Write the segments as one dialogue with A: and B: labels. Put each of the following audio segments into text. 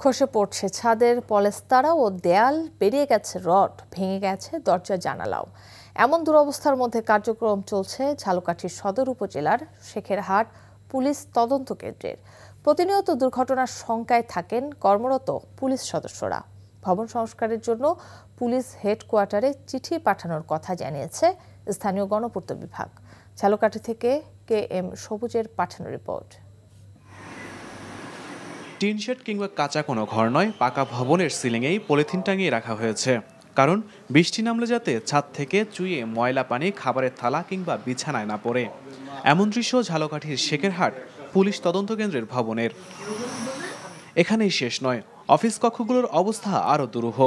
A: খসে পড়ছে ছাদের পলেস্তারা ও দেয়াল, বেরিয়ে গেছে রড, ভেঙে গেছে দরজা জানালাও। এমন দুরবস্থার মধ্যে কার্যক্রম চলছে ঝালকাঠি সদর উপজেলার শেখেরহাট পুলিশ তদন্ত কেন্দ্রের। প্রতিনিয়ত দুর্ঘটনার শঙ্কায় থাকেন কর্মরত পুলিশ সদস্যরা। ভবন সংস্কারের জন্য পুলিশ হেডকোয়ার্টারে চিঠি পাঠানোর কথা জানিয়েছে স্থানীয় গণপূর্ত বিভাগ। ঝালকাঠি থেকে KM সবুজের পাঠানো রিপোর্ট।
B: টিনশেড কিংবা কাঁচা কোনো ঘর নয়, পাকা ভবনের সিলিংয়েই পলিথিন টাঙিয়ে রাখা হয়েছে। কারণ বৃষ্টি নামলে যাতে ছাদ থেকে চুইয়ে ময়লা পানি খাবারের থালা কিংবা বিছানায় না পড়ে। এমন দৃশ্য ঝালকাঠির শেখেরহাট পুলিশ তদন্ত কেন্দ্রের ভবনের। এখানেই শেষ নয়, অফিস কক্ষগুলোর অবস্থা আরও দুরূহ।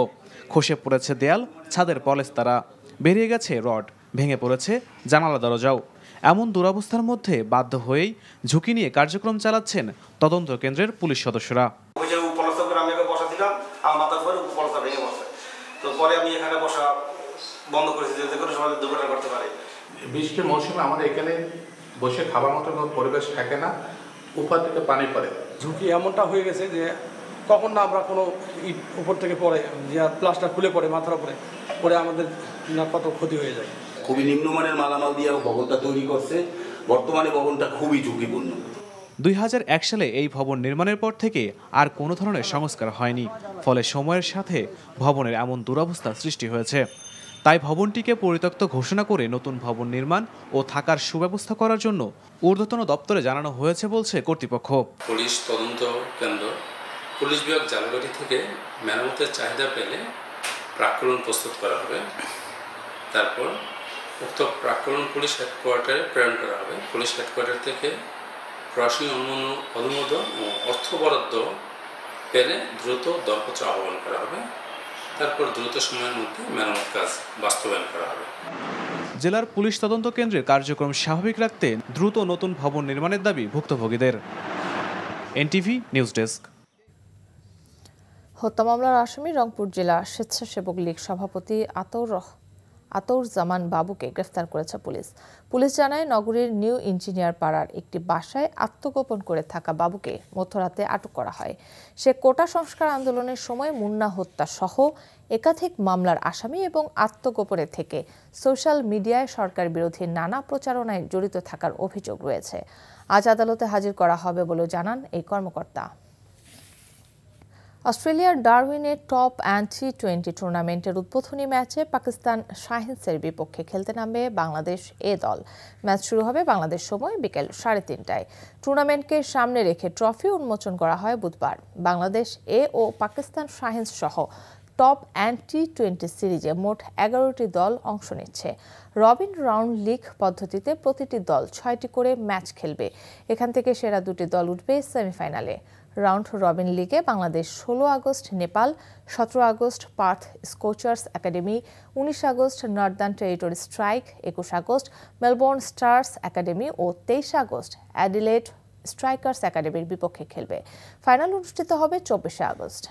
B: খসে পড়েছে দেয়াল, ছাদের পলেস্তারা, বেরিয়ে গেছে রড, ভেঙে পড়েছে জানালা দরজাও। এমন দুরবস্থার মধ্যে বাধ্য হয়েই ঝুঁকি নিয়ে কার্যক্রম চালাচ্ছেন তদন্ত কেন্দ্রের পুলিশ সদস্যরা।
C: বৃষ্টির মৌসুমে আমাদের এখানে বসে খাবার মতো কোনো পরিবেশ থাকে না, উপর থেকে পানি পড়ে।
D: ঝুঁকি এমনটা হয়ে গেছে যে কখন না আমরা কোনো ইট উপর থেকে পড়ে, যে প্লাস্টার খুলে পড়ে মাথার উপরে পড়ে আমাদের না কত ক্ষতি হয়ে যায়।
E: খুবই নিম্নমানের মালামাল দিয়ে ভবনটা তৈরি করছে। বর্তমানে ভবনটা খুবই ঝুঁকিপূর্ণ।
B: 2001 সালে এই ভবন নির্মাণের পর থেকে আর কোনো ধরনের সংস্কার হয়নি। ফলে সময়ের সাথে ভবনের এমন দুরবস্থা সৃষ্টি হয়েছে। তাই ভবনটিকে পরিত্যক্ত ঘোষণা করে নতুন ভবন নির্মাণ ও থাকার সুব্যবস্থা করার জন্য ঊর্ধ্বতন দপ্তরে জানানো হয়েছে বলছে কর্তৃপক্ষ।
F: পুলিশ তদন্ত কেন্দ্র পুলিশ বিভাগ ঝালকাঠি থেকে মেরামতের চাহিদা পেলে প্রাক্কলন প্রস্তুত করা হবে। তারপর উক্ত প্রাক্কলন পুলিশ হেডকোয়ার্টারে প্রেরণ করা হবে। পুলিশ হেডকোয়ার্টার থেকে প্রশাসনিক অনুমোদন ও অর্থ বরাদ্দ পেলে দ্রুত দরপত্র আহ্বান করা হবে। তারপর দ্রুত সময়ের মধ্যে মেরামত কাজ বাস্তবায়ন করা হবে।
B: জেলার পুলিশ তদন্ত কেন্দ্রের কার্যক্রম স্বাভাবিক রাখতে দ্রুত নতুন ভবন নির্মাণের দাবি ভুক্তভোগীদের। NTV news desk.
A: হত্যা মামলার আসামি রংপুর জেলা স্বেচ্ছাসেবক লীগ সভাপতি আতৌর জামান বাবুকে গ্রেফতার করেছে পুলিশ। পুলিশ জানায়, নগরীর নিউ ইঞ্জিনিয়ার পাড়ার একটি বাসায় আত্মগোপন করে থাকা বাবুকে মধ্যরাতে আটক করা হয়। সে কোটা সংস্কার আন্দোলনের সময় মুন্না হত্যা সহ একাধিক মামলার আসামি এবং আত্মগোপনে থেকে সোশ্যাল মিডিয়ায় সরকার বিরোধী নানা প্রচারণায় জড়িত থাকার অভিযোগ রয়েছে। আজ আদালতে হাজির করা হবে বলে জানান এই কর্মকর্তা। অস্ট্রেলিয়ার ডারউইনে টপ অ্যান্ড T20 টুর্নামেন্টের উদ্বোধনী ম্যাচে পাকিস্তান শাহিনসের বিপক্ষে খেলতে নামবে বাংলাদেশ এ দল। ম্যাচ শুরু হবে বাংলাদেশ সময় বিকেল 3:30টায়। টুর্নামেন্টকে সামনে রেখে ট্রফি উন্মোচন করা হয় বুধবার। বাংলাদেশ এ ও পাকিস্তান শাহিনস সহ টপ অ্যান্ড T20 সিরিজে মোট 11টি দল অংশ নিচ্ছে। রবিন রাউন্ড লিগ পদ্ধতিতে প্রতিটি দল 6টি করে ম্যাচ খেলবে। এখান থেকে সেরা 2টি দল উঠবে সেমিফাইনালে। রাউন্ড রবিন লিগে Bangladesh 16 August Nepal, 17 August Perth Scorchers academy, 19 August Northern Territory Strike, 21 August Melbourne Stars academy ও 23 আগস্ট অ্যাডিলেড স্ট্রাইকার্স একাডেমির বিপক্ষে খেলবে। ফাইনাল অনুষ্ঠিত হবে 24 আগস্ট।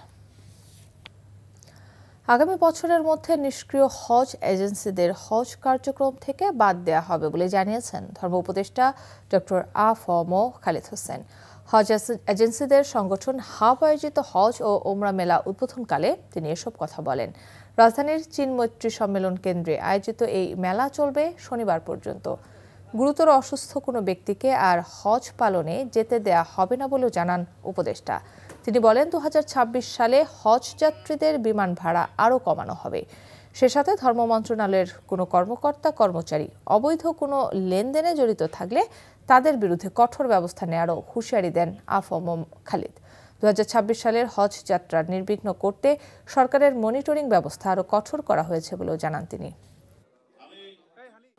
A: আগামী বছরের মধ্যে নিষ্ক্রিয় হজ এজেন্সিদের হজ কার্যক্রম থেকে বাদ দেওয়া হবে বলে জানিয়েছেন ধর্ম উপদেষ্টা ডক্টর আ.ফ.ম. খালিদ হোসেন। হজ এজেন্সিদের সংগঠন হাব আয়োজিত হজ ও ওমরা মেলা উদ্বোধনকালে তিনি এসব কথা বলেন। রাজধানীর চীন মৈত্রী সম্মেলন কেন্দ্রে আয়োজিত এই মেলা চলবে শনিবার পর্যন্ত। গুরুতর অসুস্থ কোনো ব্যক্তিকে আর হজ পালনে যেতে দেয়া হবে না বলেও জানান উপদেষ্টা। তিনি বলেন, 2026 সালে হজ যাত্রীদের বিমান ভাড়া আরও কমানো হবে। সে সাথে ধর্ম মন্ত্রণালয়ের কোনো কর্মকর্তা কর্মচারী অবৈধ কোনো লেনদেনে জড়িত থাকলে তাদের বিরুদ্ধে কঠোর ব্যবস্থা নেওয়ারও হুঁশিয়ারি দেন আ.ফ.ম. খালিদ। 2026 সালের হজ যাত্রা নির্বিঘ্ন করতে সরকারের মনিটরিং ব্যবস্থা আরও কঠোর করা হয়েছে বলেও জানান তিনি।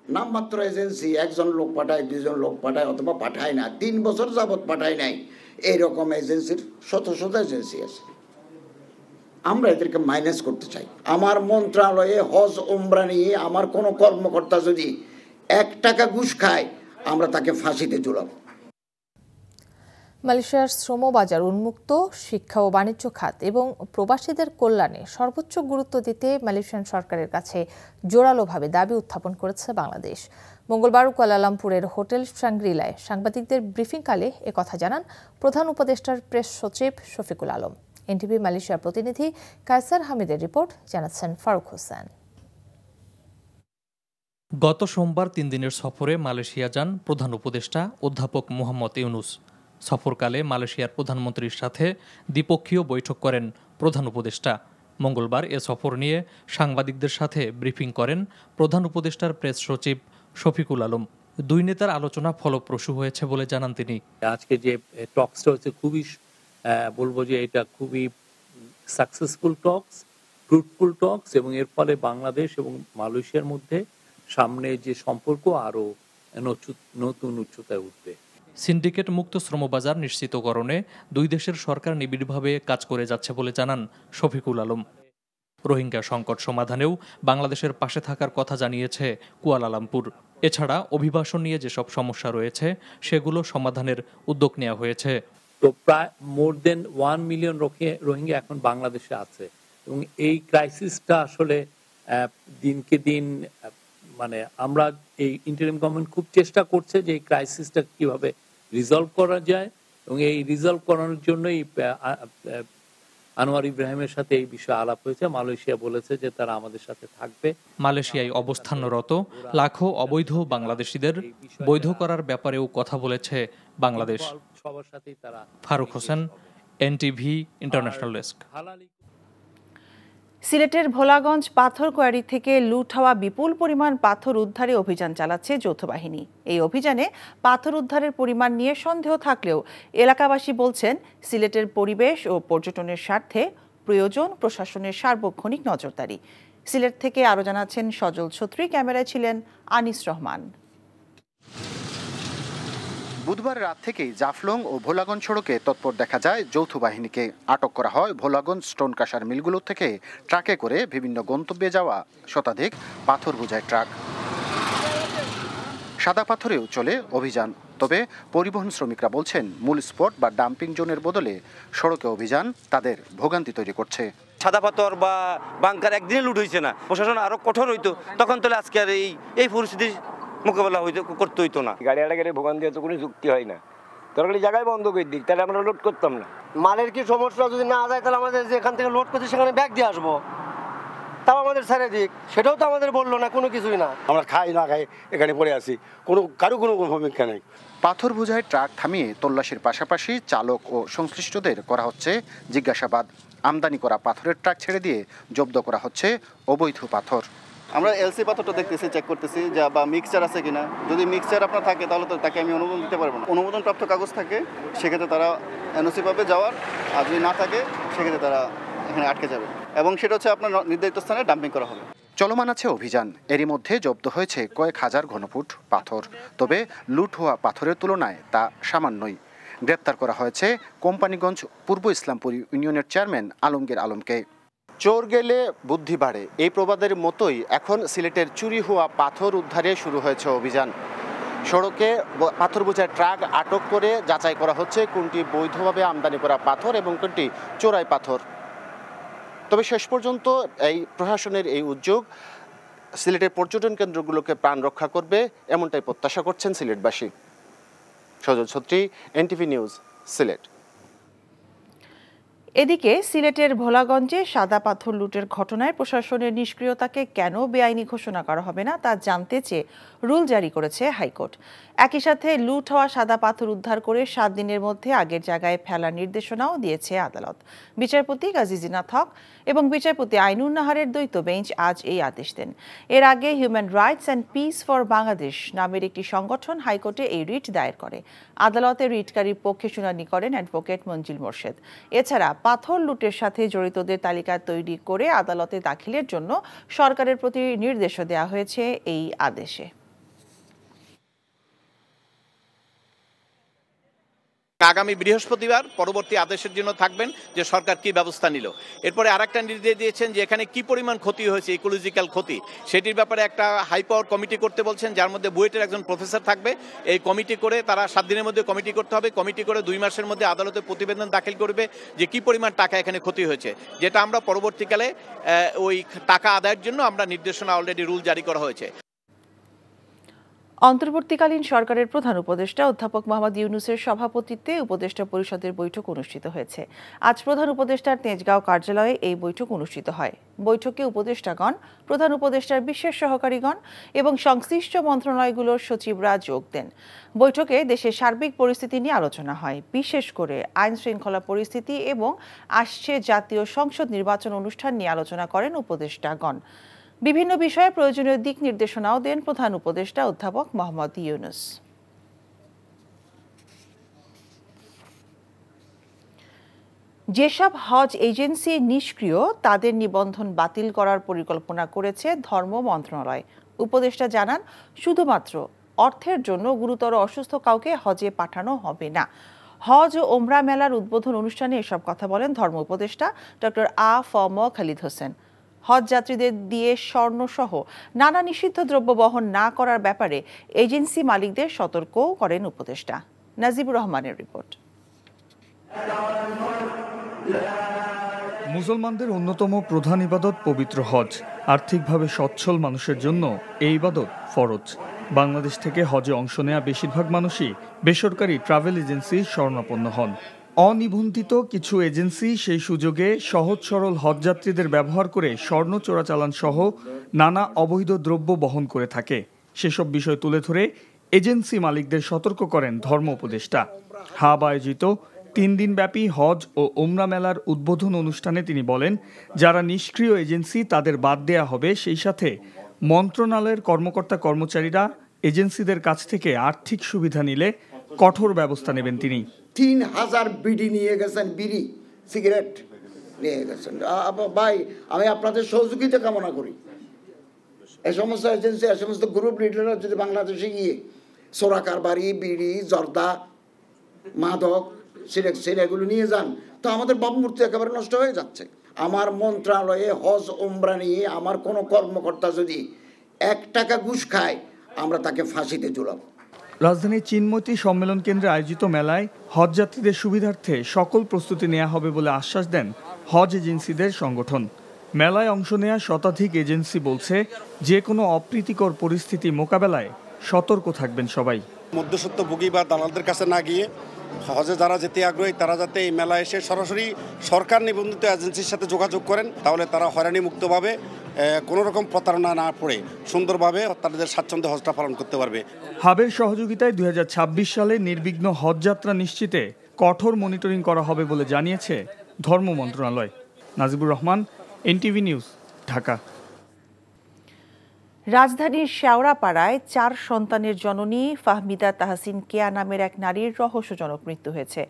G: নামমাত্র এজেন্সি, একজন লোক পাঠায়, 2জন লোক পাঠায় অথবা পাঠায় না, 3 বছর যাবৎ পাঠায় নাই, এইরকম এজেন্সির শত শত এজেন্সি আছে। আমরা এদেরকে মাইনাস করতে চাই। আমার মন্ত্রণালয়ে হজ ওমরা নিয়ে আমার কোনো কর্মকর্তা যদি 1 টাকা ঘুষ খায়, আমরা তাকে ফাঁসিতে ঝুলাব।
A: মালয়েশিয়ার শ্রমবাজার উন্মুক্ত, শিক্ষা ও বাণিজ্য খাত এবং প্রবাসীদের কল্যাণে সর্বোচ্চ গুরুত্ব দিতে মালয়েশিয়ান সরকারের কাছে জোরালোভাবে দাবি উত্থাপন করেছে বাংলাদেশ। মঙ্গলবার কুয়ালালামপুরের হোটেল শাংগ্রিলায় সাংবাদিকদের ব্রিফিংকালে একথা জানান প্রধান উপদেষ্টার প্রেস সচিব শফিকুল আলম। এনটিভি মালয়েশিয়ার প্রতিনিধি কায়সার হামিদের রিপোর্ট, জানাচ্ছেন ফারুক হোসেন।
H: গত সোমবার 3 দিনের সফরে মালয়েশিয়া যান প্রধান উপদেষ্টা অধ্যাপক মোহাম্মদ ইউনুস। সফরকালে মালয়েশিয়ার প্রধানমন্ত্রীর সাথে দ্বিপক্ষীয় বৈঠক করেন প্রধান উপদেষ্টা। মঙ্গলবার এ সফর নিয়ে সাংবাদিকদের সাথে ব্রিফিং করেন প্রধান উপদেষ্টার প্রেস সচিব শফিকুল আলম। দুই নেতার আলোচনা ফলপ্রসূ হয়েছে বলে জানান তিনি।
I: আজকে যে টকসটা হচ্ছে খুবই বলবো যে এটা খুবই সাকসেসফুল টকস, ফ্রুটফুল টকস, এবং এর ফলে বাংলাদেশ এবং মালয়েশিয়ার মধ্যে সামনে যে সম্পর্ক আরো নতুন উচ্চতায় উঠবে।
H: সিন্ডিকেট মুক্ত শ্রমবাজার নিশ্চিতকরণে দুই দেশের সরকার নিবিড়ভাবে কাজ করে যাচ্ছে বলে জানান শফিকুল আলম। রোহিঙ্গা সংকট সমাধানেও বাংলাদেশের পাশে থাকার কথা জানিয়েছে কুয়ালালামপুর। এছাড়া অভিবাসন নিয়ে যেসব সমস্যা রয়েছে সেগুলো সমাধানের উদ্যোগ নেওয়া হয়েছে।
I: তো প্রায় মোর দেন 1 মিলিয়ন রোহিঙ্গা এখন বাংলাদেশে আছে, এবং এই ক্রাইসিসটা আসলে দিনকে দিন মানে আমরা এই ইন্টারিম গভর্নমেন্ট খুব চেষ্টা করছে যে এই ক্রাইসিসটা কিভাবে রিজলভ করা যায়, এবং এই রিজলভ করানোর জন্যই আনোয়ার ইব্রাহিমের সাথে এই বিষয়ে আলাপ হয়েছে। মালয়েশিয়া বলেছে যে তারা আমাদের সাথে থাকবে।
H: মালয়েশিয়ায় অবস্থানরত লাখো অবৈধ বাংলাদেশিদের বৈধ করার ব্যাপারেও কথা বলেছে বাংলাদেশ।
I: সবার সাথেই তারা।
H: Faruk Hossain, NTV international desk.
J: সিলেটের ভোলাগঞ্জ পাথর কোয়ারি থেকে লুট হওয়া বিপুল পরিমাণ পাথর উদ্ধারে অভিযান চালাচ্ছে যৌথ বাহিনী। এই অভিযানে পাথর উদ্ধারের পরিমাণ নিয়ে সন্দেহ থাকলেও এলাকাবাসী বলছেন সিলেটের পরিবেশ ও পর্যটনের স্বার্থে প্রয়োজন প্রশাসনের সার্বক্ষণিক নজরদারি। সিলেট থেকে আরও জানাচ্ছেন সজল ছত্রী, ক্যামেরায় ছিলেন আনিস রহমান।
K: বুধবার রাত থেকেই জাফলং ও ভোলাগঞ্জ সড়কে তৎপর দেখা যায় যৌথ বাহিনীকে। আটক করা হয় ভোলাগঞ্জ স্টোন কাসার মিলগুলো থেকে ট্রাকে করে বিভিন্ন গন্তব্যে যাওয়া শতাধিক পাথর বোঝাই ট্রাক। সাদা পাথরেও চলে অভিযান। তবে পরিবহন শ্রমিকরা বলছেন মূল স্পট বা ডাম্পিং জোনের বদলে সড়কে অভিযান তাদের ভোগান্তি তৈরি করছে।
L: সাদা পাথর বা বাংকার একদিনে লুট হয়েছে না, প্রশাসন আরো কঠোর হইতো তখন তাহলে আজকে আর এই পরিস্থিতির মোকাবেলা করতে হইতো না।
M: গাড়ি আড়াগাড়ি ভোগান্তি তো কোনো যুক্তি হয় না। দরকারি জায়গায় বন্ধ করে দিক, তাহলে আমরা লোড করতাম না।
L: মালের কি সমস্যা যদি না যায় তাহলে আমাদের যেখান থেকে লোড করছি সেখানে ব্যাগ দিয়ে আসবো, তাও আমাদের ছেড়ে দিক, সেটাও তো আমাদের বললো না, কোনো কিছুই না।
M: আমরা খাই না খাই এখানে পড়ে আছি, কারো কোনো ভূমিকা নেই।
K: পাথর বোঝাই ট্রাক থামিয়ে তল্লাশির পাশাপাশি চালক ও সংশ্লিষ্টদের করা হচ্ছে জিজ্ঞাসাবাদ। আমদানি করা পাথরের ট্রাক ছেড়ে দিয়ে জব্দ করা হচ্ছে অবৈধ পাথর।
N: আমরা এলসি পাথরটা দেখতেছি, চেক করতেছি যে বা মিক্সচার আছে কিনা। যদি মিক্সচার আপনার থাকে তাহলে তো তাকে আমি অনুমোদন দিতে পারবো না। অনুমোদনপ্রাপ্ত কাগজ থাকে সেক্ষেত্রে তারা এনওসি পাবে যাওয়ার, আর যদি না থাকে সেক্ষেত্রে তারা এখানে আটকে যাবে, এবং সেটা হচ্ছে আপনার নির্ধারিত স্থানে ডাম্পিং করা হবে।
K: চলমান আছে অভিযান। এরই মধ্যে জব্দ হয়েছে কয়েক হাজার ঘনফুট পাথর। তবে লুট হওয়া পাথরের তুলনায় তা সামান্যই। গ্রেপ্তার করা হয়েছে কোম্পানিগঞ্জ পূর্ব ইসলামপুর ইউনিয়নের চেয়ারম্যান আলমগীর আলমকে। চোর গেলে বুদ্ধি বাড়ে, এই প্রবাদের মতোই এখন সিলেটের চুরি হওয়া পাথর উদ্ধারে শুরু হয়েছে অভিযান। সড়কে পাথর বোঝাই ট্রাক আটক করে যাচাই করা হচ্ছে কোনটি বৈধভাবে আমদানি করা পাথর এবং কোনটি চোরাই পাথর। তবে শেষ পর্যন্ত এই প্রশাসনের এই উদ্যোগ সিলেটের পর্যটন কেন্দ্রগুলোকে প্রাণ রক্ষা করবে, এমনটাই প্রত্যাশা করছেন সিলেটবাসী। সজল ছত্রী, এনটিভি নিউজ, সিলেট।
J: এদিকে সিলেটের ভোলাগঞ্জে সাদা পাথর লুটের ঘটনায় প্রশাসনের নিষ্ক্রিয়তাকে কেন বেআইনি ঘোষণা করা হবে না তা জানতে চেয়ে রুল জারি করেছে হাইকোর্ট। একই সাথে লুট হওয়া সাদা পাথর উদ্ধার করে 7 দিনের মধ্যে আগের জায়গায় ফেলার নির্দেশনাও দিয়েছে আদালত। বিচারপতি কাজী জিনাত হক এবং বিচারপতি আইনুন নাহারের দ্বৈত বেঞ্চ আজ এই আদেশ দেন। এর আগে human rights and piece for Bangladesh নামের একটি সংগঠন হাইকোর্টে এই রিট দায়ের করে। আদালতে রিটকারীর পক্ষে শুনানি করেন অ্যাডভোকেট মঞ্জিল মোর্শেদ। এছাড়া পাথর লুটের সাথে জড়িতদের তালিকা তৈরি করে আদালতে দাখিলের জন্য সরকারের প্রতি নির্দেশও দেওয়া হয়েছে এই আদেশে।
O: আগামী বৃহস্পতিবার পরবর্তী আদেশের জন্য থাকবেন যে সরকার কি ব্যবস্থা নিল। এরপরে আরেকটা নির্দেশ দিয়েছেন যে এখানে কি পরিমাণ ক্ষতি হয়েছে, ইকোলজিক্যাল ক্ষতি, সেটির ব্যাপারে একটা হাই পাওয়ার কমিটি করতে বলছেন, যার মধ্যে বুয়েটের একজন প্রফেসর থাকবে। এই কমিটি করে তারা 7 দিনের মধ্যে কমিটি করতে হবে। কমিটি করে 2 মাসের মধ্যে আদালতে প্রতিবেদন দাখিল করবে যে কি পরিমাণ টাকা এখানে ক্ষতি হয়েছে, যেটা আমরা পরবর্তীকালে ওই টাকা আদায়ের জন্য আমরা নির্দেশনা অলরেডি রুল জারি করা হয়েছে।
J: অন্তর্বর্তীকালীন সরকারের প্রধান উপদেষ্টা অধ্যাপক মোহাম্মদ ইউনূসের সভাপতিত্বে উপদেষ্টা পরিষদের বৈঠক অনুষ্ঠিত হয়েছে। আজ প্রধান উপদেষ্টার তেজগাঁও কার্যালয়ে এই বৈঠক অনুষ্ঠিত হয়। বৈঠকে উপদেষ্টাগণ, প্রধান উপদেষ্টার বিশেষ সহকারীগণ এবং সংশ্লিষ্ট মন্ত্রণালয়গুলোর সচিবরা যোগ দেন। বৈঠকে দেশের সার্বিক পরিস্থিতি নিয়ে আলোচনা হয়, বিশেষ করে আইন শৃঙ্খলা পরিস্থিতি এবং আসছে জাতীয় সংসদ নির্বাচন অনুষ্ঠান নিয়ে আলোচনা করেন উপদেষ্টাগণ। বিভিন্ন বিষয়ে প্রয়োজনীয় দিক নির্দেশনাও দেন প্রধান উপদেষ্টা অধ্যাপক মোহাম্মদ ইউনূস। যেসব হজ এজেন্সি নিষ্ক্রিয় তাদের নিবন্ধন বাতিল করার পরিকল্পনা করেছে ধর্ম মন্ত্রণালয়। উপদেষ্টা জানান, শুধুমাত্র অর্থের জন্য গুরুতর অসুস্থ কাউকে হজে পাঠানো হবে না। হজ ও ওমরা মেলার উদ্বোধন অনুষ্ঠানে এসব কথা বলেন ধর্ম উপদেষ্টা ডক্টর আ.ফ.ম. খালিদ হোসেন। হজ যাত্রীদের দিয়ে স্বর্ণসহ নানা নিষিদ্ধ দ্রব্য বহন না করার ব্যাপারে এজেন্সি মালিকদের সতর্কও করেন উপদেষ্টা। নাজিবুর রহমানের রিপোর্ট।
P: মুসলমানদের অন্যতম প্রধান ইবাদত পবিত্র হজ। আর্থিকভাবে সচ্ছল মানুষের জন্য এই ইবাদত ফরজ। বাংলাদেশ থেকে হজে অংশ নেওয়া বেশিরভাগ মানুষই বেসরকারি ট্রাভেল এজেন্সি শরণাপন্ন হন। অনিবন্ধিত কিছু এজেন্সি সেই সুযোগে সহজ সরল হজযাত্রীদের ব্যবহার করে স্বর্ণ চোরাচালান সহ নানা অবৈধ দ্রব্য বহন করে থাকে। সেসব বিষয় তুলে ধরে এজেন্সি মালিকদের সতর্ক করেন ধর্ম উপদেষ্টা। হাব আয়োজিত 3 দিনব্যাপী হজ ও ওমরা মেলার উদ্বোধন অনুষ্ঠানে তিনি বলেন, যারা নিষ্ক্রিয় এজেন্সি তাদের বাদ দেয়া হবে, সেই সাথে মন্ত্রণালয়ের কর্মকর্তা কর্মচারীরা এজেন্সিদের কাছ থেকে আর্থিক সুবিধা নিলে কঠোর ব্যবস্থা নেবেন তিনি।
G: 3000 বিডি নিয়ে গেছেন, বিড়ি সিগারেট নিয়ে গেছেন। ভাই, আমি আপনাদের সহযোগিতা কামনা করি। এই সমস্ত এজেন্সি, এই সমস্ত গ্রুপ লিডাররা যদি বাংলাদেশে গিয়ে সোরা কারবারি, বিড়ি, জর্দা, মাদক, এগুলো নিয়ে যান, তো আমাদের ভাবমূর্তি একেবারে নষ্ট হয়ে যাচ্ছে। আমার মন্ত্রণালয়ে হজ ওমরা নিয়ে আমার কোনো কর্মকর্তা যদি 1 টাকা ঘুষ খায়, আমরা তাকে ফাঁসিতে ঝুলাব।
P: রাজধানীর চিন্মতি সম্মেলন কেন্দ্রে আয়োজিত মেলায় হজযাত্রীদের সুবিধার্থে সকল প্রস্তুতি নেওয়া হবে বলে আশ্বাস দেন হজ এজেন্সিদের সংগঠন। মেলায় অংশ নেওয়া শতাধিক এজেন্সি বলছে, যে কোনো অপ্রীতিকর পরিস্থিতি মোকাবেলায় সতর্ক থাকবেন সবাই।
Q: মধ্যস্বত্বভোগী বা দালালদের কাছে না গিয়ে হজে যারা যেতে আগ্রহী তারা যাতে এই মেলায় এসে সরাসরি সরকার নিবন্ধিত এজেন্সির সাথে যোগাযোগ করেন, তাহলে তারা হয়রানি মুক্তভাবে কোনো রকম প্রতারণা না পড়ে সুন্দরভাবে তাদের স্বাচ্ছন্দ্যে হজটা পালন করতে পারবে।
P: হাবের সহযোগিতায় 2026 সালে নির্বিঘ্ন হজযাত্রা নিশ্চিতে কঠোর মনিটরিং করা হবে বলে জানিয়েছে ধর্ম মন্ত্রণালয়। Najibur Rahman, NTV news, Dhaka.
J: রাজধানীর শেওড়াপাড়ায় 4 সন্তানের জননী ফাহমিদা তাহসিন কেয়া নামের এক নারীর রহস্যজনক মৃত্যু হয়েছে।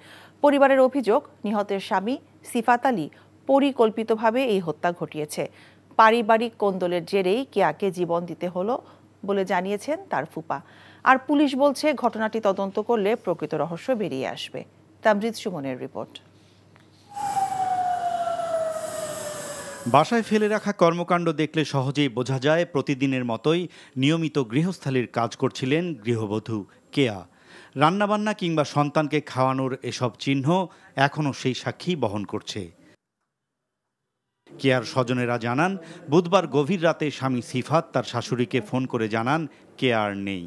J: পরিবারের অভিযোগ, নিহতের স্বামী সিফাত আলী পরিকল্পিতভাবে এই হত্যা ঘটিয়েছে। পারিবারিক কোন্দলের জেরেই কেয়াকে জীবন দিতে হলো বলে জানিয়েছেন তার ফুপা। আর পুলিশ বলছে, ঘটনাটি তদন্ত করলে প্রকৃত রহস্য বেরিয়ে আসবে। তামজিদ সুমনের রিপোর্ট।
R: বাসায় ফেলে রাখা কর্মকাণ্ড দেখলে সহজেই বোঝা যায় প্রতিদিনের মতোই নিয়মিত গৃহস্থালির কাজ করছিলেন গৃহবধূ কেয়া। রান্নাবান্না কিংবা সন্তানকে খাওয়ানোর এসব চিহ্ন এখনও সেই সাক্ষী বহন করছে। কেয়ার স্বজনেরা জানান, বুধবার গভীর রাতে স্বামী সিফাত তার শাশুড়িকে ফোন করে জানান কেয়া আর নেই।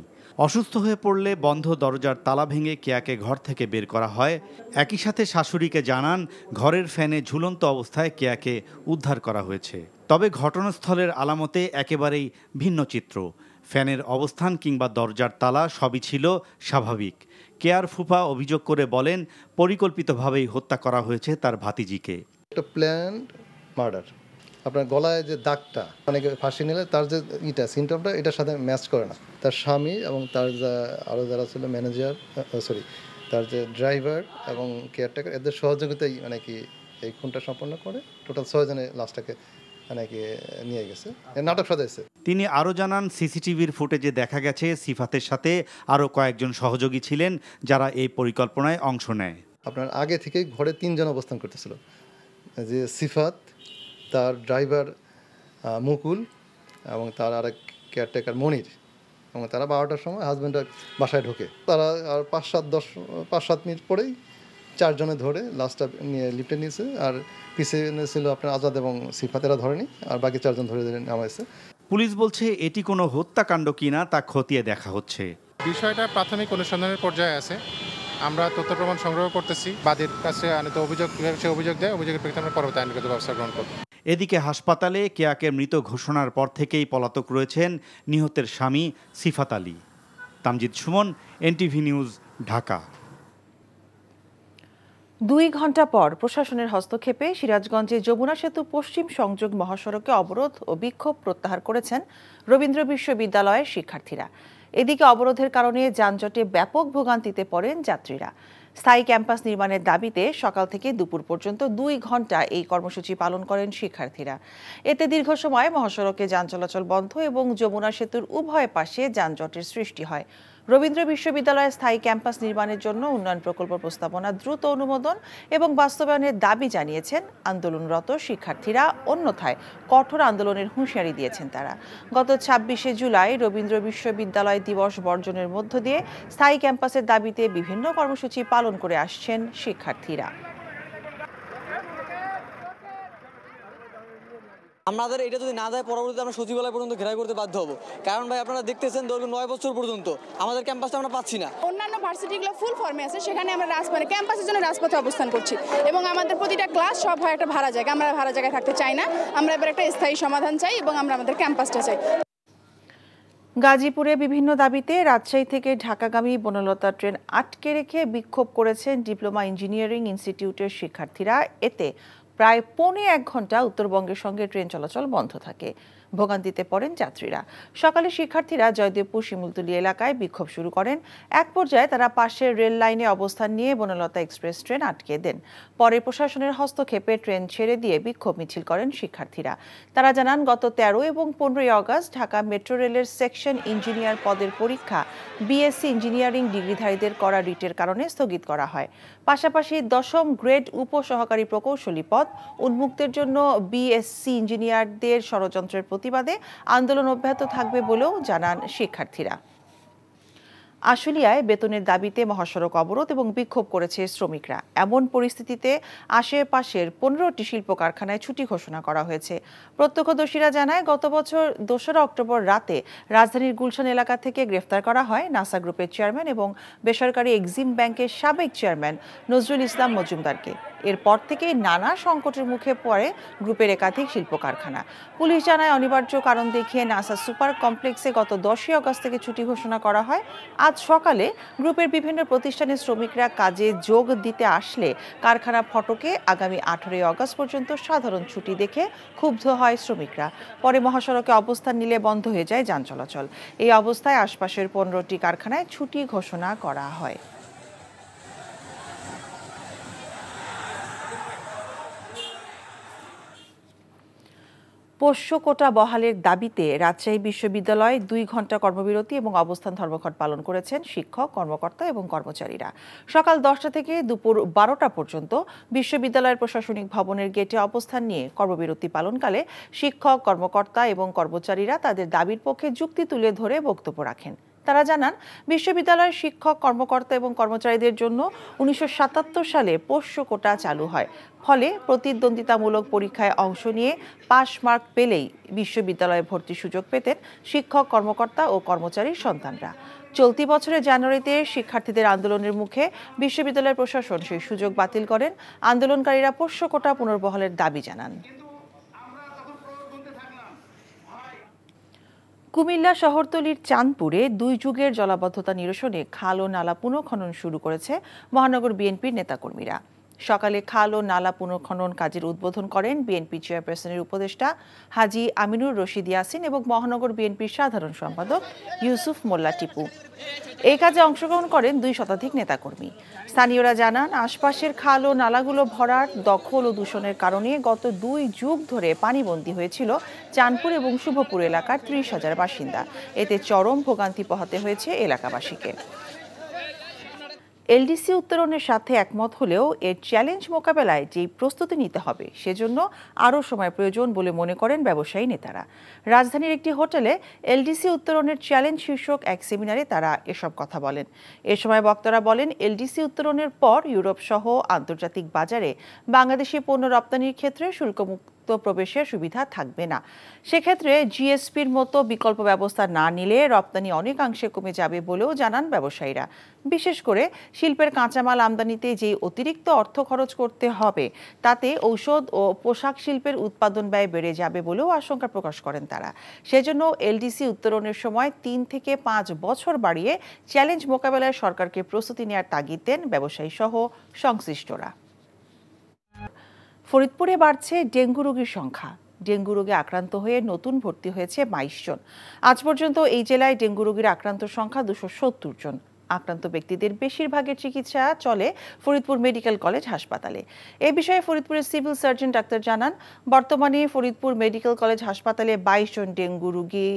R: অসুস্থ হয়ে পড়লে বন্ধ দরজার তালা ভেঙে কেয়াকে ঘর থেকে বের করা হয়। একই সাথে শাশুড়িকে জানান, ঘরের ফ্যানে ঝুলন্ত অবস্থায় কেয়াকে উদ্ধার করা হয়েছে। তবে ঘটনাস্থলের আলামতে একেবারেই ভিন্ন চিত্র। ফ্যানের অবস্থান কিংবা দরজার তালা সবই ছিল স্বাভাবিক। কেয়ার ফুফা অভিযোগ করে বলেন, পরিকল্পিতভাবেই হত্যা করা হয়েছে তার ভাতিজিকে।
S: একটা প্ল্যান মার্ডার। আপনার গলায় যে দাগটা, অনেকে ফাঁসি নিলে তার যে সিমটমটা এটার সাথে ম্যাচ করে না। তার স্বামী এবং তার আরও যারা ছিল ম্যানেজার, তার যে ড্রাইভার এবং কেয়ারটেকার, এদের সহযোগিতাই কি এই খুনটা সম্পন্ন করে। টোটাল 6 জনে লাশটাকে নিয়ে গেছে, নাটক সাজাইছে।
R: তিনি আরও জানান, সিসিটিভির ফুটেজে দেখা গেছে সিফাতের সাথে আরও কয়েকজন সহযোগী ছিলেন যারা এই পরিকল্পনায় অংশ নেয়।
S: আপনার আগে থেকেই ঘরে 3 জন অবস্থান করতেছিল, যে সিফাত, তার ড্রাইভার মুকুল এবং তার আরেক কেয়ারটেকার মনির, এবং তারা 12টার সময় হাজব্যান্ডের বাসায় ঢোকে। তারা আর 5-7 মিনিট পরেই 4 জনে ধরে লাশটা নিয়ে লিফটে নিয়েছে। আর পিছিয়ে ছিল আপনার আজাদ এবং সিফাতেরা ধরেনি, আর বাকি 4 জন ধরে নামাইছে।
R: পুলিশ বলছে এটি কোনো হত্যাকাণ্ড কিনা তা খতিয়ে দেখা হচ্ছে।
T: বিষয়টা প্রাথমিক অনুসন্ধানের পর্যায়ে আছে। আমরা তথ্য প্রমাণ সংগ্রহ করতেছি। বাদীর কাছে আনিত অভিযোগ কিভাবে সে অভিযোগ দেয়, অভিযোগের প্রেক্ষিতে আমরা পরবর্তী আইনগত ব্যবস্থা গ্রহণ করব।
R: এদিকে হাসপাতালে কেয়াকে মৃত ঘোষণার পর থেকেই পলাতক রয়েছেন নিহতের স্বামী সিফাত আলী। Tamjid Suman, NTV news, Dhaka.
J: 2 ঘণ্টা পর প্রশাসনের হস্তক্ষেপে সিরাজগঞ্জে যমুনা সেতু পশ্চিম সংযোগ মহাসড়কে অবরোধ ও বিক্ষোভ প্রত্যাহার করেছেন রবীন্দ্র বিশ্ববিদ্যালয়ের শিক্ষার্থীরা। এদিকে অবরোধের কারণে যানজটে ব্যাপক ভোগান্তিতে পড়েন যাত্রীরা। স্থায়ী ক্যাম্পাস নির্মাণের দাবিতে সকাল থেকে দুপুর পর্যন্ত 2 ঘণ্টা এই কর্মসূচি পালন করেন শিক্ষার্থীরা। এতে দীর্ঘ সময় মহাসড়কে যান চলাচল বন্ধ এবং যমুনা সেতুর উভয় পাশে যানজটের সৃষ্টি হয়। রবীন্দ্র বিশ্ববিদ্যালয়ে স্থায়ী ক্যাম্পাস নির্মাণের জন্য উন্নয়ন প্রকল্প প্রস্তাবনা দ্রুত অনুমোদন এবং বাস্তবায়নের দাবি জানিয়েছেন আন্দোলনরত শিক্ষার্থীরা। অন্যথায় কঠোর আন্দোলনের হুঁশিয়ারি দিয়েছেন তারা। গত 26শে জুলাই রবীন্দ্র বিশ্ববিদ্যালয় দিবস বর্জনের মধ্য দিয়ে স্থায়ী ক্যাম্পাসের দাবিতে বিভিন্ন কর্মসূচি পালন করে আসছেন শিক্ষার্থীরা।
U: আমাদের এটা যদি না দেয় পরবর্তীতে আমরা সচিবালয় পর্যন্ত ঘেরাও করতে বাধ্য হব। কারণ ভাই আপনারা দেখতেছেন দীর্ঘ 9 বছর পর্যন্ত আমাদের ক্যাম্পাসটা আমরা পাচ্ছি না।
V: অন্যান্য ভার্সিটিগুলো ফুল ফর্মে আছে, সেখানে আমরা ক্যাম্পাসের জন্য রাজপথে অবস্থান করছি এবং আমাদের প্রতিটা ক্লাস সব হয় একটা ভাড়া জায়গা। আমরা ভাড়া জায়গায় থাকতে চাই না, আমরা এবার একটা স্থায়ী সমাধান চাই এবং আমরা আমাদের ক্যাম্পাসটা চাই।
J: গাজীপুরে বিভিন্ন দাবিতে রাজশাহী থেকে ঢাকাগামী বনলতা ট্রেন আটকে রেখে বিক্ষোভ করেছেন ডিপ্লোমা ইঞ্জিনিয়ারিং ইনস্টিটিউটের শিক্ষার্থীরা। এতে প্রায় 1.25 ঘণ্টা উত্তরবঙ্গের সঙ্গে ট্রেন চলাচল বন্ধ থাকে। ভোগান্তিতে পড়েন যাত্রীরা। সকালে শিক্ষার্থীরা জয়দেবপুর শিমুলতলী এলাকায় বিক্ষোভ শুরু করেন। এক পর্যায়ে তারা পাশের রেল লাইনে অবস্থান নিয়ে বনলতা এক্সপ্রেস ট্রেন আটকে দেন। পরে প্রশাসনের হস্তক্ষেপে ট্রেন ছেড়ে দিয়ে বিক্ষোভ মিছিল করেন শিক্ষার্থীরা। তারা জানান, গত 13 এবং 15 আগস্ট ঢাকা মেট্রো রেলের সেকশন ইঞ্জিনিয়ার পদের পরীক্ষা বিএসসি ইঞ্জিনিয়ারিং ডিগ্রিধারীদের করা রিটের কারণে স্থগিত করা হয়। পাশাপাশি 10ম গ্রেড উপসহকারী প্রকৌশলী পদ উন্মুক্তের জন্য বিএসসি ইঞ্জিনিয়ারদের ষড়যন্ত্রের প্রতিবাদে আন্দোলন অব্যাহত থাকবে বলেও জানান শিক্ষার্থীরা। আশুলিয়ায় বেতনের দাবিতে মহাসড়ক অবরোধ এবং বিক্ষোভ করেছে শ্রমিকরা। এমন পরিস্থিতিতে আশেপাশের 15টি শিল্প কারখানায় ছুটি ঘোষণা করা হয়েছে। প্রত্যক্ষদর্শীরা জানায়, গত বছর 2রা অক্টোবর রাতে রাজধানীর গুলশান এলাকা থেকে গ্রেফতার করা হয় নাসা গ্রুপের চেয়ারম্যান এবং বেসরকারি এক্সিম ব্যাংকের সাবেক চেয়ারম্যান নজরুল ইসলাম মজুমদারকে। এরপর থেকেই নানা সংকটের মুখে পড়ে গ্রুপের একাধিক শিল্প কারখানা। পুলিশ জানায়, অনিবার্য কারণ দেখিয়ে নাসা সুপার কমপ্লেক্সে গত 10ই আগস্ট থেকে ছুটি ঘোষণা করা হয়। আজ সকালে গ্রুপের বিভিন্ন প্রতিষ্ঠানের শ্রমিকরা কাজে যোগ দিতে আসলে কারখানা ফটকে আগামী 18ই আগস্ট পর্যন্ত সাধারণ ছুটি দেখে ক্ষুব্ধ হয় শ্রমিকরা। পরে মহাসড়কে অবস্থান নিলে বন্ধ হয়ে যায় যান চলাচল। এই অবস্থায় আশপাশের 15টি কারখানায় ছুটি ঘোষণা করা হয়। পোষ্য কোটা বহালের দাবিতে রাজশাহী বিশ্ববিদ্যালয়ে 2 ঘণ্টা কর্মবিরতি এবং অবস্থান ধর্মঘট পালন করেছেন শিক্ষক, কর্মকর্তা এবং কর্মচারীরা। সকাল 10টা থেকে দুপুর 12টা পর্যন্ত বিশ্ববিদ্যালয়ের প্রশাসনিক ভবনের গেটে অবস্থান নিয়ে কর্মবিরতি পালনকালে শিক্ষক, কর্মকর্তা এবং কর্মচারীরা তাদের দাবির পক্ষে যুক্তি তুলে ধরে বক্তব্য রাখেন। তারা জানান, বিশ্ববিদ্যালয়ের শিক্ষক, কর্মকর্তা এবং কর্মচারীদের জন্য 1977 সালে পোষ্য কোটা চালু হয়। ফলে প্রতিদ্বন্দ্বিতামূলক পরীক্ষায় অংশ নিয়ে পাস মার্ক পেলেই বিশ্ববিদ্যালয়ে ভর্তির সুযোগ পেতেন শিক্ষক, কর্মকর্তা ও কর্মচারীর সন্তানরা। চলতি বছরের জানুয়ারিতে শিক্ষার্থীদের আন্দোলনের মুখে বিশ্ববিদ্যালয়ের প্রশাসন সেই সুযোগ বাতিল করেন। আন্দোলনকারীরা পোষ্য কোটা পুনর্বহালের দাবি জানান। কুমিল্লা শহরতলির চাঁদপুরে 2 যুগের জলাবদ্ধতা নিরসনে খাল ও নালা পুনঃখনন শুরু করেছে মহানগর বিএনপির নেতাকর্মীরা। সকালে খাল ও নালা পুনঃখনন কাজের উদ্বোধন করেন বিএনপি চেয়ারপারসনের উপদেষ্টা হাজী আমিনুর রশিদ ইয়াসিন এবং মহানগর বিএনপির সাধারণ সম্পাদক ইউসুফ মোল্লা টিপু। এই কাজে অংশগ্রহণ করেন 2 শতাধিক নেতাকর্মী। স্থানীয়রা জানান, আশপাশের খাল ও নালাগুলো ভরাট, দখল ও দূষণের কারণে গত 2 যুগ ধরে পানিবন্দী হয়েছিল চাঁদপুর এবং শুভপুর এলাকার 30,000 বাসিন্দা। এতে চরম ভোগান্তি পোহাতে হয়েছে এলাকাবাসীকে। এলডিসি উত্তরণের সাথে একমত হলেও এর চ্যালেঞ্জ মোকাবেলায় যেই প্রস্তুতি নিতে হবে সেজন্য আরও সময় প্রয়োজন বলে মনে করেন ব্যবসায়ী নেতারা। রাজধানীর একটি হোটেলে এলডিসি উত্তরণের চ্যালেঞ্জ শীর্ষক এক সেমিনারে তারা এসব কথা বলেন। এ সময় বক্তারা বলেন, এলডিসি উত্তরণের পর ইউরোপ সহ আন্তর্জাতিক বাজারে বাংলাদেশি পণ্য রপ্তানির ক্ষেত্রে শুল্কমুক্ত মুক্ত প্রবেশের সুবিধা থাকবে না। সেক্ষেত্রে জিএসপির মতো বিকল্প ব্যবস্থা না নিলে রপ্তানি অনেকাংশে কমে যাবে বলেও জানান ব্যবসায়ীরা। বিশেষ করে শিল্পের কাঁচামাল আমদানিতে যে অতিরিক্ত অর্থ খরচ করতে হবে তাতে ঔষধ ও পোশাক শিল্পের উৎপাদন ব্যয় বেড়ে যাবে বলেও আশঙ্কা প্রকাশ করেন তারা। সেজন্য এলডিসি উত্তোলনের সময় 3 থেকে 5 বছর বাড়িয়ে চ্যালেঞ্জ মোকাবেলায় সরকারকে প্রস্তুতি নেওয়ার তাগিদ দেন ব্যবসায়ী সহ সংশ্লিষ্টরা। ফরিদপুরে বাড়ছে ডেঙ্গু রোগীর সংখ্যা। ডেঙ্গু রোগে আক্রান্ত হয়ে নতুন ভর্তি হয়েছে 22 জন। আজ পর্যন্ত এই জেলায় ডেঙ্গু রোগীর আক্রান্ত সংখ্যা 270 জন। আক্রান্ত ব্যক্তিদের বেশিরভাগের চিকিৎসা চলে ফরিদপুর মেডিকেল কলেজ হাসপাতালে। এ বিষয়ে ফরিদপুরের সিভিল সার্জন ডাক্তার জানান, বর্তমানে ফরিদপুর মেডিকেল কলেজ হাসপাতালে 22 জন ডেঙ্গু রোগী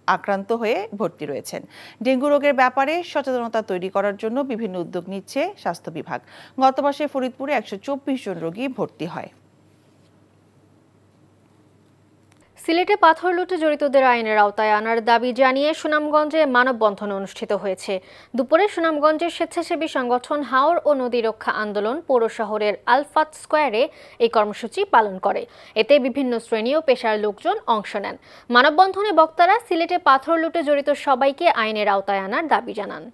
J: আক্রান্ত হয়ে ভর্তি রয়েছেন। ডেঙ্গু রোগের ব্যাপারে সচেতনতা তৈরি করার জন্য বিভিন্ন উদ্যোগ নিচ্ছে স্বাস্থ্য বিভাগ। গত মাসে ফরিদপুরে 124 জন রোগী ভর্তি হয়।
C: সিলেটে পাথর লুটে জড়িতদের আইনের আওতায় আনার দাবি জানিয়ে সুনামগঞ্জে মানববন্ধন অনুষ্ঠিত হয়েছে। দুপুরে সুনামগঞ্জের স্বেচ্ছাসেবী সংগঠন হাওর ও নদী রক্ষা আন্দোলন পৌর শহরের আলফাত স্কয়ারে এই কর্মসূচি পালন করে। এতে বিভিন্ন শ্রেণী ও পেশার লোকজন অংশ নেন। মানববন্ধনে বক্তারা সিলেটে পাথর লুটে জড়িত সবাইকে আইনের আওতায় আনার দাবি জানান।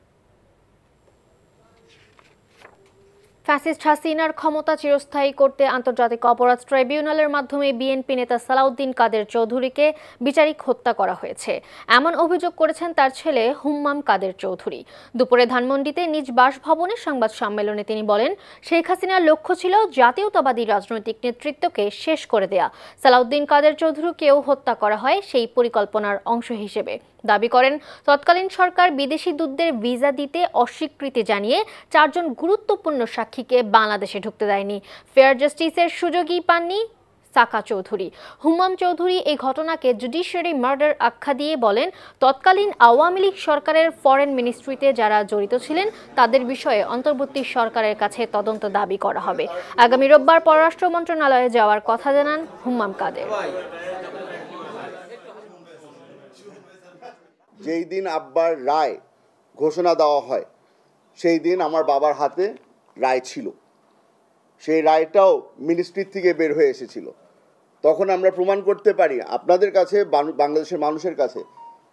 C: ফ্যাসিস্ট হাসিনার ক্ষমতা চিরস্থায়ী করতে আন্তর্জাতিক অপরাধ ট্রাইব্যুনালের মাধ্যমে বিএনপি নেতা সালাউদ্দিন কাদের চৌধুরীকে বিচারিক হত্যা করা হয়েছে, এমন অভিযোগ করেছেন তার ছেলে হুম্মাম কাদের চৌধুরী। দুপুরে ধানমন্ডিতে নিজ বাসভবনে সংবাদ সম্মেলনে তিনি বলেন, শেখ হাসিনার লক্ষ্য ছিল জাতীয়তাবাদী রাজনৈতিক নেতৃত্বকে শেষ করে দেয়া। সালাউদ্দিন কাদের চৌধুরীকেও হত্যা করা হয় সেই পরিকল্পনার অংশ হিসেবে। দাবি করেন, তৎকালীন সরকার বিদেশি দূতদের ভিসা দিতে অস্বীকৃতি জানিয়ে 4 জন গুরুত্বপূর্ণ সাক্ষীকে বাংলাদেশে ঢুকতে দেয়নি। ফেয়ার জাস্টিসের সুযোগই পাননি সাকা চৌধুরী। হুম্মাম চৌধুরী এই ঘটনাকে জুডিশিয়ারি মার্ডার আখ্যা দিয়ে বলেন, তৎকালীন আওয়ামী লীগ সরকারের ফরেন মিনিস্ট্রিতে যারা জড়িত ছিলেন তাদের বিষয়ে অন্তর্বর্তী সরকারের কাছে তদন্ত দাবি করা হবে। আগামী রোববার পররাষ্ট্র মন্ত্রণালয়ে যাওয়ার কথা জানান হুম্মাম কাদের।
D: যেই দিন আব্বার রায় ঘোষণা দেওয়া হয় সেই দিন আমার বাবার হাতে রায় ছিল। সেই রায়টাও মিনিস্ট্রি থেকে বের হয়ে এসেছিল। তখন আমরা প্রমাণ করতে পারি আপনাদের কাছে, বাংলাদেশের মানুষের কাছে,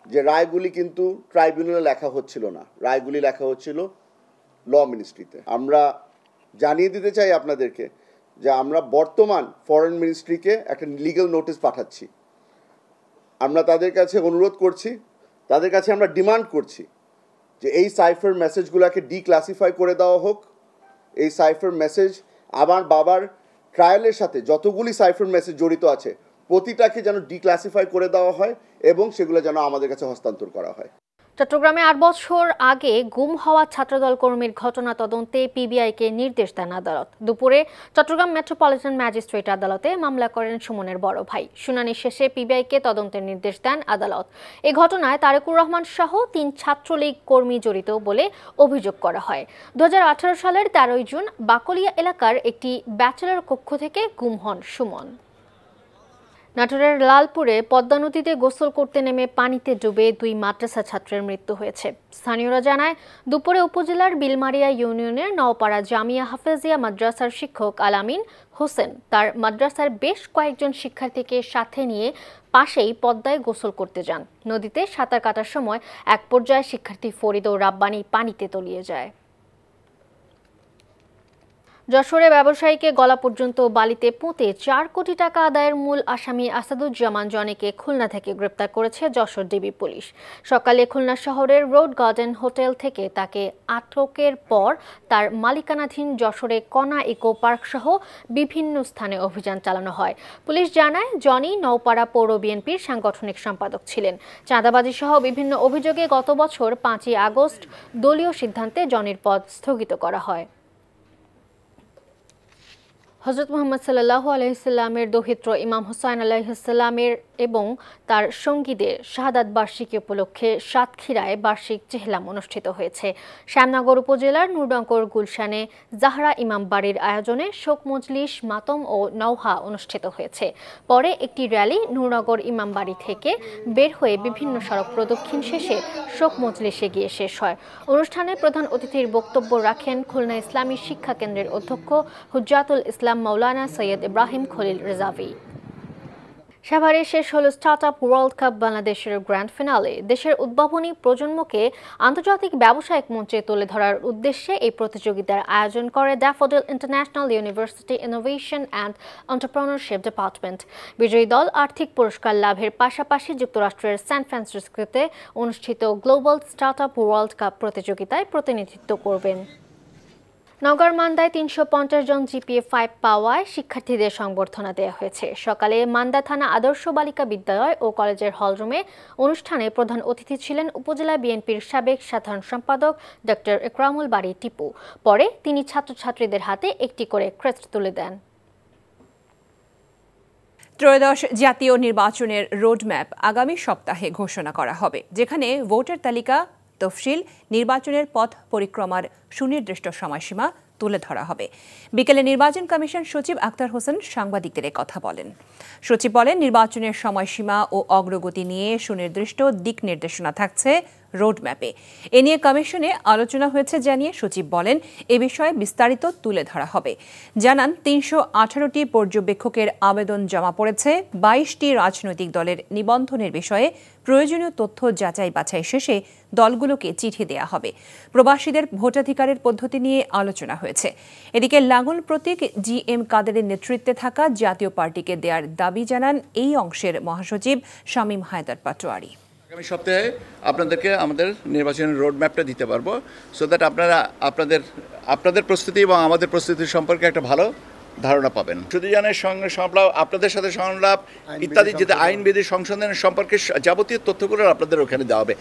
D: যে রায়গুলি কিন্তু ট্রাইব্যুনালে লেখা হচ্ছিল না, রায়গুলি লেখা হচ্ছিল ল মিনিস্ট্রিতে। আমরা জানিয়ে দিতে চাই আপনাদেরকে যে আমরা বর্তমান ফরেন মিনিস্ট্রিকে একটা লিগ্যাল নোটিশ পাঠাচ্ছি। আমরা তাদের কাছে অনুরোধ করছি, তাদের কাছে আমরা ডিমান্ড করছি যে এই সাইফার মেসেজগুলোকে ডিক্লাসিফাই করে দেওয়া হোক। এই সাইফার মেসেজ আমার বাবার ট্রায়ালের সাথে যতগুলি সাইফার মেসেজ জড়িত আছে প্রতিটাকে যেন ডিক্লাসিফাই করে দেওয়া হয় এবং সেগুলো যেন আমাদের কাছে হস্তান্তর করা হয়।
C: চট্টগ্রামে 8 বছর আগে গুম হওয়া ছাত্রদল কর্মীর ঘটনা তদন্তে পিবিআইকে নির্দেশ দেন আদালত। দুপুরে চট্টগ্রাম মেট্রোপলিটন ম্যাজিস্ট্রেট আদালতে মামলা করেন সুমনের বড় ভাই। শুনানি শেষে পিবিআইকে তদন্তের নির্দেশ দেন আদালত। এই ঘটনায় তারেকুর রহমান সহ 3 ছাত্রলীগ কর্মী জড়িত বলে অভিযোগ করা হয়। 2018 সালের 13 জুন বাকলিয়া এলাকার একটি ব্যাচেলর কক্ষ থেকে গুম হন সুমন। নাটোরের লালপুরে পদ্মা নদীতে গোসল করতে নেমে পানিতে ডুবে 2 মাদ্রাসা ছাত্রের মৃত্যু হয়েছে। স্থানীয়রা জানায়, দুপুরে উপজেলার বিলমারিয়া ইউনিয়নের নওপাড়া জামিয়া হাফেজিয়া মাদ্রাসার শিক্ষক আলামিন হোসেন তার মাদ্রাসার বেশ কয়েকজন শিক্ষার্থীকে সাথে নিয়ে পাশেই পদ্মায় গোসল করতে যান। নদীতে সাঁতার কাটার সময় এক পর্যায়ে শিক্ষার্থী ফরিদ ও রাব্বানি পানিতে তলিয়ে যায়। যশোরে ব্যবসায়ীকে গলা পর্যন্ত বালিতে পুঁতে 4 কোটি টাকা আদায়ের মূল আসামি আসাদুজ্জামান জনিকে খুলনা থেকে গ্রেপ্তার করেছে যশোর ডিবি পুলিশ। সকালে খুলনা শহরের রোড গার্ডেন হোটেল থেকে তাকে আটকের পর তার মালিকানাধীন যশোরে কনা ইকো পার্ক সহ বিভিন্ন স্থানে অভিযান চালানো হয়। পুলিশ জানায়, জনি নওপাড়া পৌর বিএনপির সাংগঠনিক সম্পাদক ছিলেন। চাঁদাবাজি সহ বিভিন্ন অভিযোগে গত বছর 5ই আগস্ট দলীয় সিদ্ধান্তে জনির পদ স্থগিত করা হয়। হযরত মুহাম্মদ সাল্লাল্লাহু আলাইহি সাল্লামের দৌহিত্র ইমাম হুসাইন আলাইহিস সালামের এবং তার সঙ্গীদের শাহাদাত বার্ষিকী উপলক্ষে সাতক্ষীরায় বার্ষিক চেহলাম অনুষ্ঠিত হয়েছে। শ্যামনগর উপজেলার নূরনগর গুলশানে জাহরা ইমাম বাড়ির আয়োজনে শোক মজলিস, মাতম ও নওহা অনুষ্ঠিত হয়েছে। পরে একটি র্যালি নূরনগর ইমাম বাড়ি থেকে বের হয়ে বিভিন্ন সড়ক প্রদক্ষিণ শেষে শোক মজলিসে গিয়ে শেষ হয়। অনুষ্ঠানে প্রধান অতিথির বক্তব্য রাখেন খুলনা ইসলামী শিক্ষা কেন্দ্রের অধ্যক্ষ হুজ্জাতুল ইসলাম মাওলানা সৈয়দ ইব্রাহিম খলিল রেজাভি। সাভারে শেষ হলো স্টার্টআপ ওয়ার্ল্ড কাপ বাংলাদেশের গ্র্যান্ড ফিনালে। দেশের উদ্ভাবনী প্রজন্মকে আন্তর্জাতিক ব্যবসায়িক মঞ্চে তুলে ধরার উদ্দেশ্যে এই প্রতিযোগিতার আয়োজন করে daffodil international university innovation and entrepreneurship department. বিজয়ী দল আর্থিক পুরস্কার লাভের পাশাপাশি যুক্তরাষ্ট্রের সান ফ্রান্সিসকোতে অনুষ্ঠিত গ্লোবাল স্টার্টআপ ওয়ার্ল্ড কাপ প্রতিযোগিতায় প্রতিনিধিত্ব করবেন। নওগাঁর মান্দায় 350 জন জিপিএ 5 পাওয়ায় শিক্ষার্থীদের সংবর্ধনা দেওয়া হয়েছে। সকালে মান্দা থানা আদর্শ বালিকা বিদ্যালয় ও কলেজের হলরুমে অনুষ্ঠানে প্রধান অতিথি ছিলেন উপজেলা বিএনপির সাবেক সাধারণ সম্পাদক ডক্টর ইকরামুল বারী টিপু। পরে তিনি ছাত্রছাত্রীদের হাতে একটি করে ক্রেস্ট তুলে দেন।
E: ত্রয়োদশ জাতীয় নির্বাচনের রোডম্যাপ আগামী সপ্তাহে ঘোষণা করা হবে, যেখানে ভোটার তালিকা তফসিল, নির্বাচনের পথ পরিক্রমার সুনির্দিষ্ট সময়সীমা তুলে ধরা হবে। বিকেলে নির্বাচন কমিশন সচিব আক্তার হোসেন সাংবাদিকদের কথা বলেন। সচিব বলেন, নির্বাচনের সময়সীমা ও অগ্রগতি নিয়ে সুনির্দিষ্ট দিক নির্দেশনা থাকছে রোডম্যাপে। এ নিয়ে কমিশনে আলোচনা হয়েছে জানিয়ে সচিব বলেন, এ বিষয়ে বিস্তারিত তুলে ধরা হবে। জানান, 318টি পর্যবেক্ষকের আবেদন জমা পড়েছে। 22টি রাজনৈতিক দলের নিবন্ধনের বিষয়ে প্রয়োজনীয় তথ্য যাচাই বাছাই শেষে দলগুলোকে চিঠি দেয়া হবে। প্রবাসীদের ভোটাধিকারের পদ্ধতি নিয়ে আলোচনা হয়েছে। এদিকে লাঙ্গল প্রতীক GM কাদেরের নেতৃত্বে থাকা জাতীয় পার্টিকে দেওয়ার দাবি জানান এই অংশের মহাসচিব শামীম হায়দার পাটোয়ারি।
F: আগামী সপ্তাহে আপনাদেরকে আমাদের নির্বাচনের রোডম্যাপটা দিতে পারবো, সো দ্যাট আপনারা আপনাদের প্রস্তুতি এবং আমাদের প্রস্তুতির সম্পর্কে একটা ভালো ধারণা পাবেন। সুদীজনের সঙ্গে সংলাপ, আপনাদের সাথে সংলাপ ইত্যাদি, যেটা আইনবিধি সংশোধনের সম্পর্কে যাবতীয় তথ্যগুলো আপনাদের ওখানে দেওয়া হবে।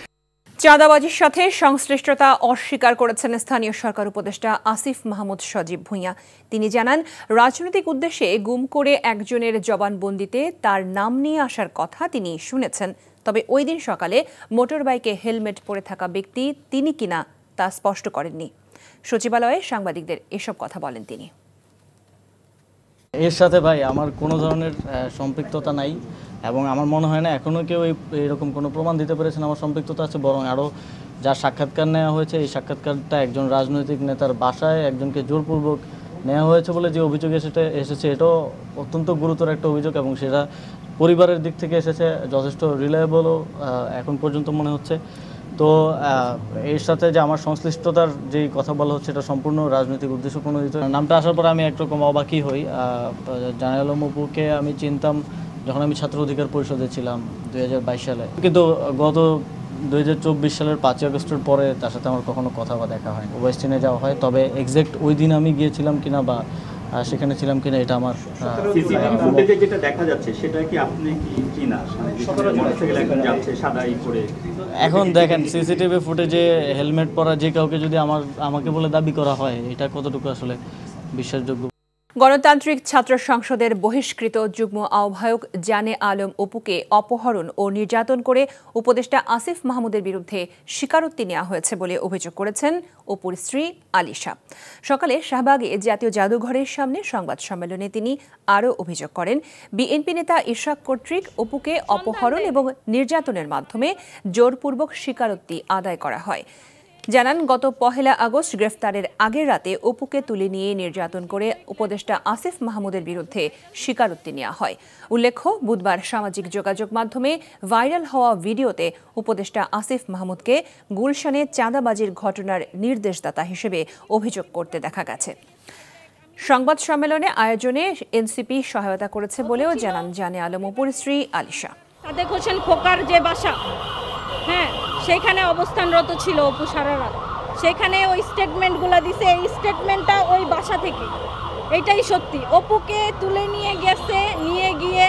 E: চাঁদাবাজির সাথে সংশ্লিষ্টতা অস্বীকার করেছেন স্থানীয় সরকার উপদেষ্টা আসিফ মাহমুদ সজীব ভূঁইয়া। তিনি জানান, রাজনৈতিক উদ্দেশ্যে গুম করে একজনের জবানবন্দিতে তার নাম নিয়ে আসার কথা তিনি শুনেছেন, তবে ওই দিন সকালে মোটর বাইকে হেলমেট পরে থাকা ব্যক্তি তিনি কিনা তা স্পষ্ট করেননি। সচিবালয়ে সাংবাদিকদের এসব কথা বলেন তিনি।
W: এর সাথে ভাই আমার কোনো ধরনের সম্পৃক্ততা নাই এবং আমার মনে হয় না এখনও কেউ এরকম কোনো প্রমাণ দিতে পেরেছেন আমার সম্পৃক্ততা আছে। বরং আরও যা সাক্ষাৎকার নেওয়া হয়েছে, এই সাক্ষাৎকারটা একজন রাজনৈতিক নেতার বাসায় একজনকে জোরপূর্বক নেওয়া হয়েছে বলে যে অভিযোগ এসেছে এটাও অত্যন্ত গুরুতর একটা অভিযোগ এবং সেটা পরিবারের দিক থেকে এসেছে, যথেষ্ট রিলায়েবলও এখন পর্যন্ত মনে হচ্ছে। তো এর সাথে যে আমার সংশ্লিষ্টতার যেই কথা বলা হচ্ছে এটা সম্পূর্ণ রাজনৈতিক উদ্দেশ্য প্রণোদিত। নামটা আসার পর আমি একরকম অবাকই হই। জানাল মপুকে আমি চিনতাম যখন আমি ছাত্র অধিকার পরিষদে ছিলাম 2022 সালে, কিন্তু গত 2024 সালের 5 আগস্টের পরে তার সাথে আমার কখনো কথা বা দেখা হয়নি। ওয়েস্টিনে যাওয়া হয়, তবে এক্সাক্ট ওই দিন আমি গিয়েছিলাম কিনা বা সেখানে ছিলাম কিনা এটা আমার
X: যেটা দেখা যাচ্ছে সেটা কি আপনি কি চিনা সাদাই করে?
W: এখন দেখেন সিসিটিভি ফুটেজে হেলমেট পরা যে কাউকে যদি আমাকে বলে দাবি করা হয়, এটা কতটুকু আসলে বিশ্বাসযোগ্য?
E: গণতান্ত্রিক ছাত্র সংসদের বহিষ্কৃত যুগ্ম আহ্বায়ক জানে আলম অপুকে অপহরণ ও নির্যাতন করে উপদেষ্টা আসিফ মাহমুদের বিরুদ্ধে স্বীকারোক্তি নেওয়া হয়েছে বলে অভিযোগ করেছেন অপুর স্ত্রী আলিশা। সকালে শাহবাগে জাতীয় জাদুঘরের সামনে সংবাদ সম্মেলনে তিনি আরও অভিযোগ করেন, বিএনপি নেতা ইশরাক কর্তৃক অপুকে অপহরণ এবং নির্যাতনের মাধ্যমে জোরপূর্বক স্বীকারোক্তি আদায় করা হয়। জানান, গত 1 আগস্ট গ্রেফতারের আগের রাতে অপুকে তুলে নিয়ে নির্যাতন করে উপদেষ্টা আসিফ মাহমুদের বিরুদ্ধে স্বীকারোক্তি নেওয়া হয়। উল্লেখ্য, বুধবার সামাজিক যোগাযোগ মাধ্যমে ভাইরাল হওয়া ভিডিওতে উপদেষ্টা আসিফ মাহমুদকে গুলশানে চাঁদাবাজির ঘটনার নির্দেশদাতা হিসেবে অভিযোগ করতে দেখা গেছে। সংবাদ সম্মেলনে আয়োজনে এনসিপি সহায়তা করেছে বলেও জানান জানে আলম অপুর স্ত্রী আলিশা।
Y: সাদেক হোসেন খোকার যে বাসা, সেখানে অবস্থানরত ছিল অপু সারা রাত। সেখানে ওই স্টেটমেন্টগুলো দিছে, এই স্টেটমেন্টটা ওই বাসা থেকে, এটাই সত্যি। অপুকে তুলে নিয়ে গেছে, নিয়ে গিয়ে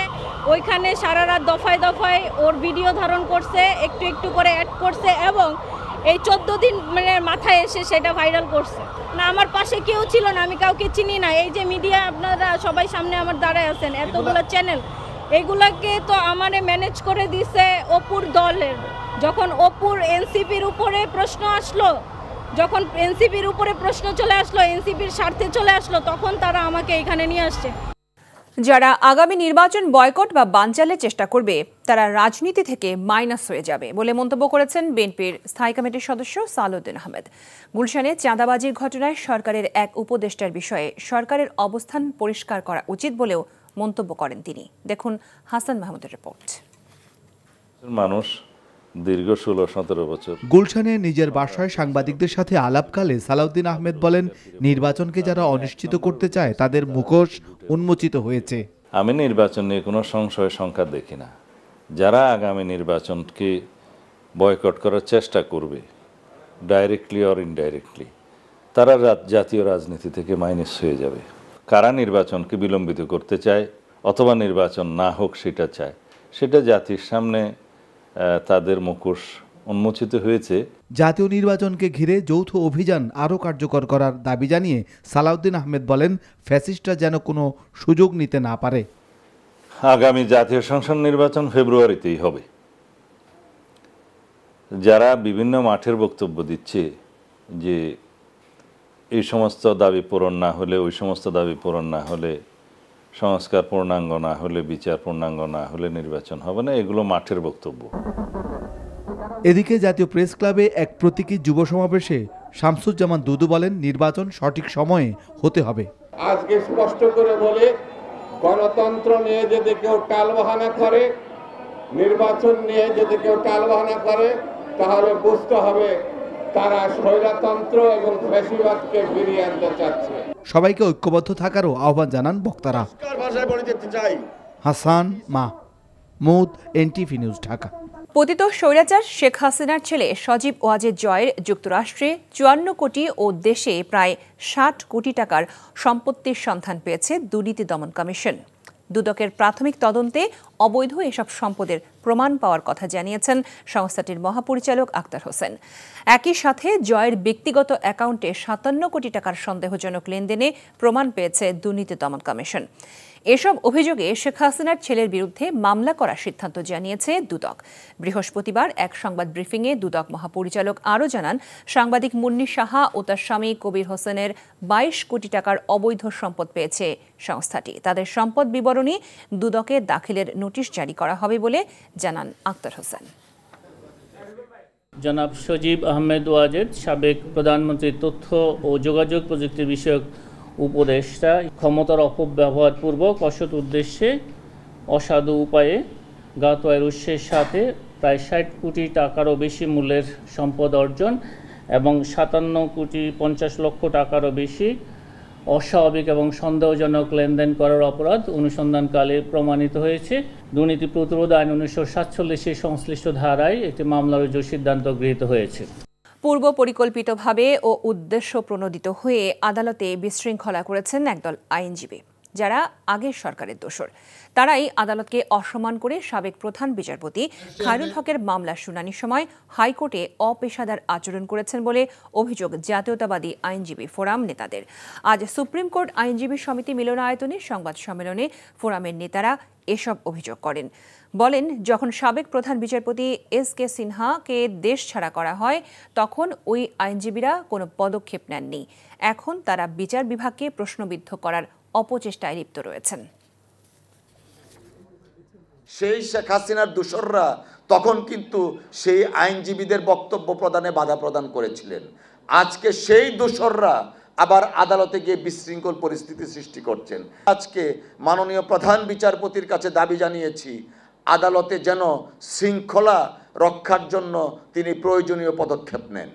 Y: ওইখানে সারা রাত দফায় দফায় ওর ভিডিও ধারণ করছে, একটু একটু করে অ্যাড করছে এবং এই 14 দিন মাথায় এসে সেটা ভাইরাল করছে। না, আমার পাশে কেউ ছিল না, আমি কাউকে চিনি না। এই যে মিডিয়া আপনারা সবাই সামনে আমার দাঁড়ায় আছেন, এতগুলো চ্যানেল, এগুলাকে তো আমারে ম্যানেজ করে দিছে অপুর দলের। যখন অপুর এনসিপির উপরে প্রশ্ন আসলো, যখন এনসিপির উপরে প্রশ্ন চলে আসলো, এনসিপির স্বার্থে চলে আসলো, তখন তারা আমাকে এখানে নিয়ে আসছে।
E: যারা আগামী নির্বাচন বয়কট বা বানচালের চেষ্টা করবে তারা রাজনীতি থেকে মাইনাস হয়ে যাবে বলে মন্তব্য করেছেন বিএনপির স্থায়ী কমিটির সদস্য সালাউদ্দিন আহমেদ। গুলশানে চাঁদাবাজির ঘটনায় সরকারের এক উপদেষ্টার বিষয়ে সরকারের অবস্থান পরিষ্কার করা উচিত বলেও মন্তব্য করেন তিনি। দেখুন হাসান মাহমুদের রিপোর্ট।
A: মানুষ দীর্ঘ 16-17 বছর
B: গুলশানে নিজের বাসায় সাংবাদিকদের সাথে আলাপকালে সালাউদ্দিন আহমেদ বলেন, নির্বাচনকে যারা অনিশ্চিত করতে চায় তাদের মুখোশ উন্মোচিত হয়েছে।
A: আমি নির্বাচন নিয়ে কোনো সংশয় সংখ্যা দেখি না। যারা আগামী নির্বাচনকে বয়কট করার চেষ্টা করবে ডাইরেক্টলি অর ইনডাইরেক্টলি, তারা জাতীয় রাজনীতি থেকে মাইনাস হয়ে যাবে। কারা নির্বাচনকে বিলম্বিত করতে চায় অথবা নির্বাচন না হোক সেটা চায়, সেটা জাতির সামনে তাদের মুখোশ উন্মোচিত হয়েছে।
B: জাতীয় নির্বাচনকে ঘিরে যৌথ অভিযান আরও কার্যকর করার দাবি জানিয়ে সালাউদ্দিন আহমেদ বলেন, ফ্যাসিস্টরা যেন কোনো সুযোগ নিতে না পারে।
A: আগামী জাতীয় সংসদ নির্বাচন ফেব্রুয়ারিতেই হবে। যারা বিভিন্ন মাঠের বক্তব্য দিচ্ছে যে এই সমস্ত দাবি পূরণ না হলে, ওই সমস্ত দাবি পূরণ না হলে, সংস্কার পূর্ণাঙ্গ না হলে, বিচার পূর্ণাঙ্গ না হলে নির্বাচন হবে না, এগুলো মাঠের বক্তব্য।
B: এদিকে জাতীয় প্রেস ক্লাবে এক প্রতীকী যুব সমাবেশে শামসুজ্জামান দুদু বলেন, নির্বাচন সঠিক সময়ে হতে হবে।
H: আজকে স্পষ্ট করে বলে, গণতন্ত্র নিয়ে যদি কেউ টালবাহানা করে, নির্বাচন নিয়ে যদি কেউ টালবাহানা করে, তাহলে বুঝতে হবে তারা স্বৈরতন্ত্র এবং ফ্যাসিবাদকে ফিরিয়ে আনতে চাচ্ছে।
B: সবাইকে ঐক্যবদ্ধ থাকারও আহ্বান জানান বক্তারা। Hasan Mahmud, NTV news, Dhaka.
E: পতিত স্বৈরাচার শেখ হাসিনার ছেলে সজীব ওয়াজেদ জয়ের যুক্তরাষ্ট্রে 54 কোটি ও দেশে প্রায় 60 কোটি টাকার সম্পত্তির সন্ধান পেয়েছে দুর্নীতি দমন কমিশন। দুদকের প্রাথমিক তদন্তে অবৈধ এসব সম্পদের প্রমাণ পাওয়ার কথা জানিয়েছেন সংস্থাটির মহাপরিচালক আক্তার হোসেন। একই সাথে জয়ের ব্যক্তিগত অ্যাকাউন্টে 57 কোটি টাকার সন্দেহজনক লেনদেনে প্রমাণ পেয়েছে দুর্নীতি দমন কমিশন। এসব অভিযোগে শেখ হাসিনার ছেলের বিরুদ্ধে মামলা করার সিদ্ধান্ত জানিয়েছে দুদক। বৃহস্পতিবার এক সংবাদ ব্রিফিংয়ে দুদক মহাপরিচালক আরও জানান, সাংবাদিক মুন্নি সাহা ও তার স্বামী কবির হোসেনের 22 কোটি টাকার অবৈধ সম্পদ পেয়েছে সংস্থাটি। তাদের সম্পদ বিবরণী দুদকে দাখিলের নোটিশ জারি করা হবে বলে জানান আক্তার হোসেন।
I: জনাব সজীব আহমেদ ওয়াজেদ, সাবেক প্রধানমন্ত্রীর তথ্য ও যোগাযোগ প্রযুক্তি বিষয়ক উপদেষ্টা, ক্ষমতার অপব্যবহার পূর্বক অসৎ উদ্দেশ্যে অসাধু উপায়ে জ্ঞাত আয়ের উৎসের সাথে প্রায় 60 কোটি টাকারও বেশি মূল্যের সম্পদ অর্জন এবং 57 কোটি 50 লক্ষ টাকারও বেশি অস্বাভাবিক এবং সন্দেহজনক লেনদেন করার অপরাধ অনুসন্ধানকালে প্রমাণিত হয়েছে। দুর্নীতি প্রতিরোধ আইন 1947 সংশ্লিষ্ট ধারায় একটি মামলা রুজুর সিদ্ধান্ত গৃহীত হয়েছে।
E: পূর্ব পরিকল্পিতভাবে ও উদ্দেশ্য প্রণোদিত হয়ে আদালতে বিশৃঙ্খলা করেছেন একদল আইনজীবী, যারা আগের সরকারের দোসর। তারাই আদালতকে অসম্মান করে সাবেক প্রধান বিচারপতি খায়রুল হকের মামলার শুনানির সময় হাইকোর্টে অপেশাদার আচরণ করেছেন বলে অভিযোগ জাতীয়তাবাদী আইনজীবী ফোরাম নেতাদের। আজ সুপ্রিম কোর্ট আইনজীবী সমিতি মিলনায়তনে সংবাদ সম্মেলনে ফোরামের নেতারা এসব অভিযোগ করেন। বলেন, যখন সাবেক প্রধান বিচারপতি এস.কে. সিনহাকে দেশ ছাড়া করা হয় তখন ওই আইনজীবীরা কোনো পদক্ষেপ নেননি। এখন তারা বিচার বিভাগকে প্রশ্নবিদ্ধ করার অপচেষ্টায় লিপ্ত রয়েছেন।
L: সেই শেখ হাসিনার দোসররা তখন কিন্তু সেই আইনজীবীদের বক্তব্য প্রদানে বাধা প্রদান করেছিলেন। আজকে সেই দোসররা আবার আদালতে গিয়ে বিশৃঙ্খল পরিস্থিতি সৃষ্টি করছেন। আজকে মাননীয় প্রধান বিচারপতির কাছে দাবি জানিয়েছি, আদালতে যেন শৃঙ্খলা রক্ষার জন্য তিনি প্রয়োজনীয় পদক্ষেপ নেন।